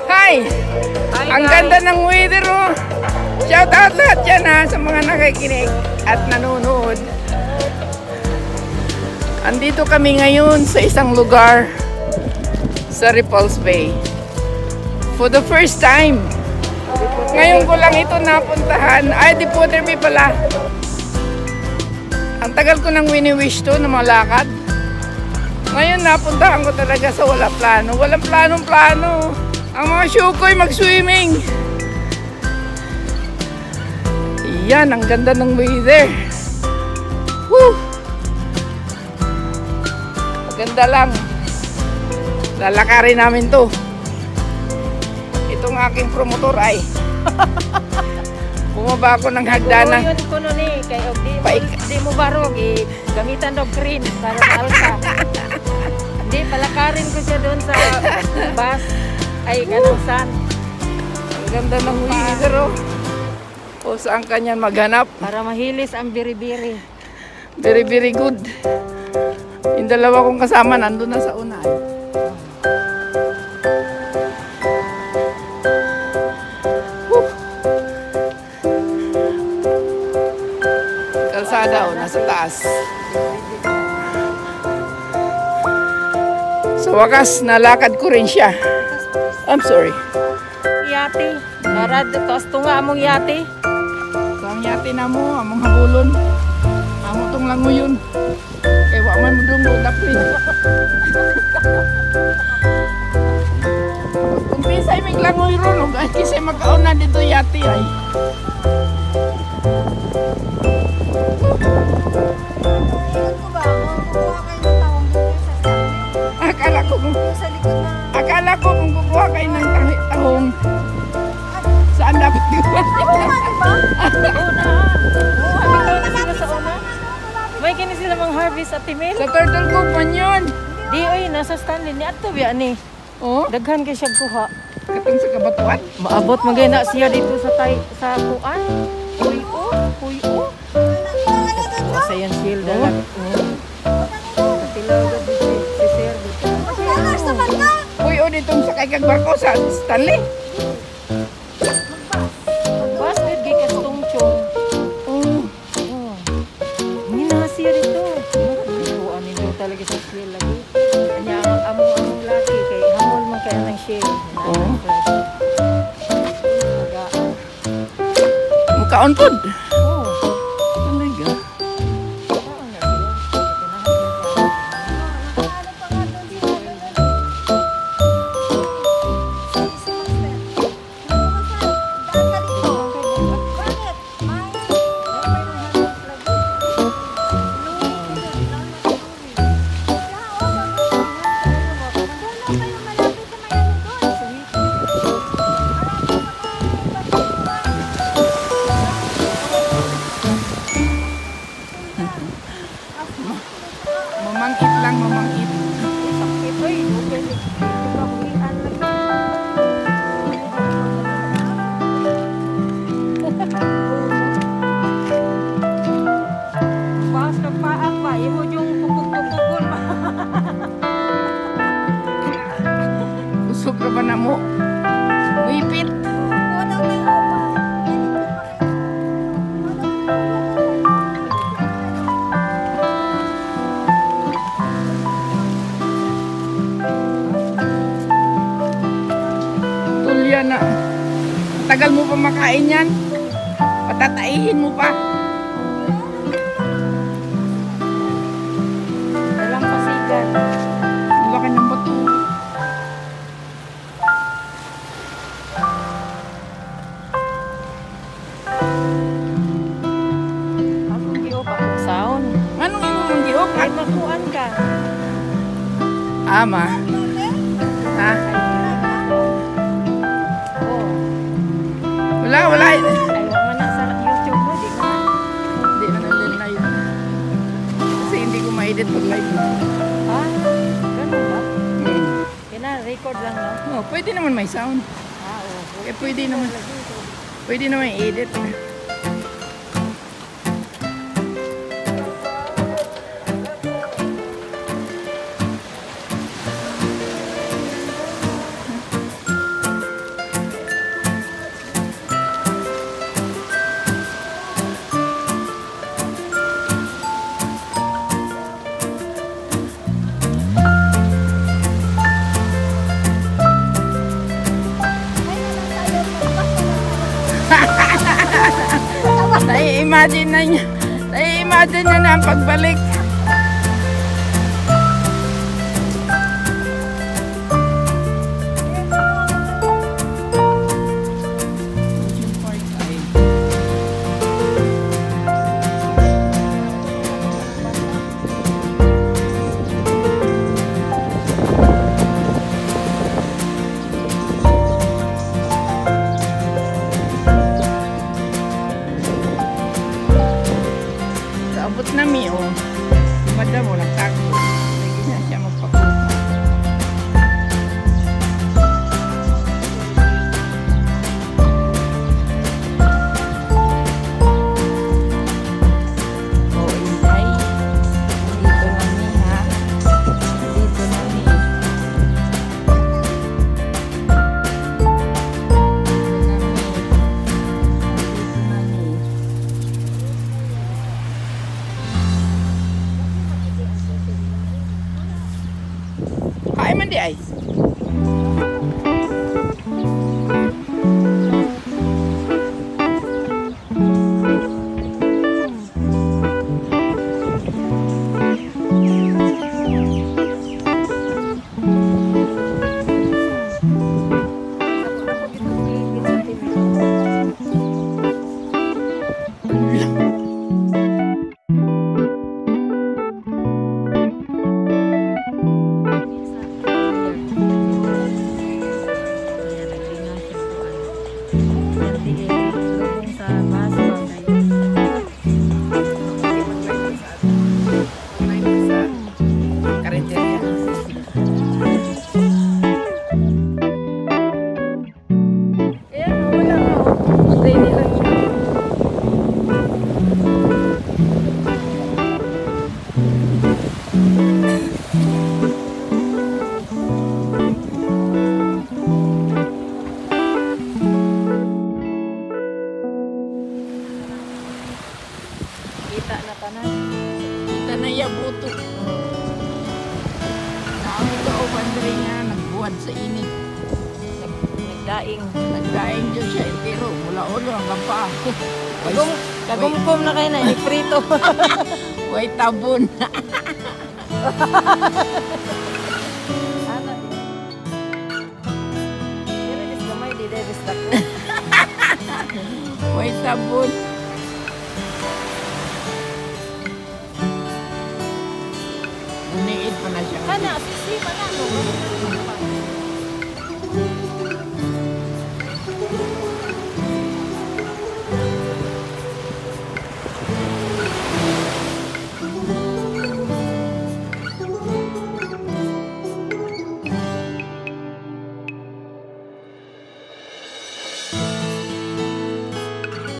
Hi! Ang ganda ng weather, oh! Shout out lahat dyan, ha, sa mga nakikinig at nanonood. Andito kami ngayon sa isang lugar sa Repulse Bay. For the first time. Ngayon ko lang ito napuntahan. Ay, Deep Water Bay pala. Ang tagal ko nang wini-wish to na malakad. Ngayon napuntahan ko talaga sa wala plano. Walang planong-plano. Ang mga show ko ay mag-swimming. Yan, ang ganda ng weather. Woo! Maganda lang. Lalakarin namin to. Itong aking promotor ay bumaba ako ng hagdanan. Yun ko nun eh. Kaya di mo barog eh. Gamitan daw green para sa alka. Hindi, palakarin ko siya doon sa bus. Ay, ganun saan. Ang ganda ng weather, oh. O saan kanyan maghanap. Para mahilis ang biri-biri. Very, very good. Yung dalawa kong kasama nandun na sa unahan. Kalsada, oh, nasa taas. Sa wakas, nalakad ko rin siya. I'm sorry. Yati. Narad, taas tunga among yati. So, ang yati na mo, among habulon. Amo tong lang mo yun. Eh, wak man mo doon mo dapin. Kung pisay may langoy ron, ay kisay magkaon na dito yati ay. Akala ko kung kukuha kayo ng tahong, saan dapat diwan? May kini sila mang harvest at timil. Sa Turtle Cove man yun. Di oy, nasa Stanley ni ato biya ni. Oh, Daghan kay siya kuha. katong sa kabatuan. Maabot magay siya dito sa kuan. Puyo, puyo. Sa yan shield dalat. Katilaw do si sir dito. Uy, o ditong sa kay barko sa Stanley. Basket gi ka tungchong. Oh, Ni siya dito. Kuan nito talaga sa shield lagi. Kanya among laki kay hamol man kay nang shield. oh. Mukaon pod. Oh. Talaga. Mamangkit lang, mamangkit. Ito'y Bahas nagpaak ba? Imo yung pupug-pupugol ba? Usok ka ba na mo? Wipit. Tulya na. Tagal mo pa makain yan. Patataihin mo pa. Walang pasigan. Laki ng bato. Akong giyopa ang sound. Anong yung giok? Kahit makuan ka. Ama. Ha? Oh. Wala, wala. Ay, wag man na sa YouTube mo. Di ka na. Hindi na nalilive. Kasi hindi ko ma-edit pag live. Ha? Ganun ba? Hmm. Kina-record lang, no? Oh, pwede naman may sound. Oo. Eh, pwede naman i-edit. nai-imagine na niya. Nai-imagine niya na ang pagbalik. Abot na mi, oh. Madam mo, nagtago. Lagi na siya magpakuha. Oh, Inday. Dito na mi, ha? Dito na mi. Ay, mandi ay. Kita na tanan. Kita na yabuto. Naami ka o bandre nga, nagbuwad sa init. Nagdaing. Nagdaing dyan siya, pero mula ulo hanggang pa. Kagumkom na kayo na, iprito. Way tabon. Ano? Direlis gamay, direlis dako. Way tabon. Uniid pa na siya. Kana, sisi, manano.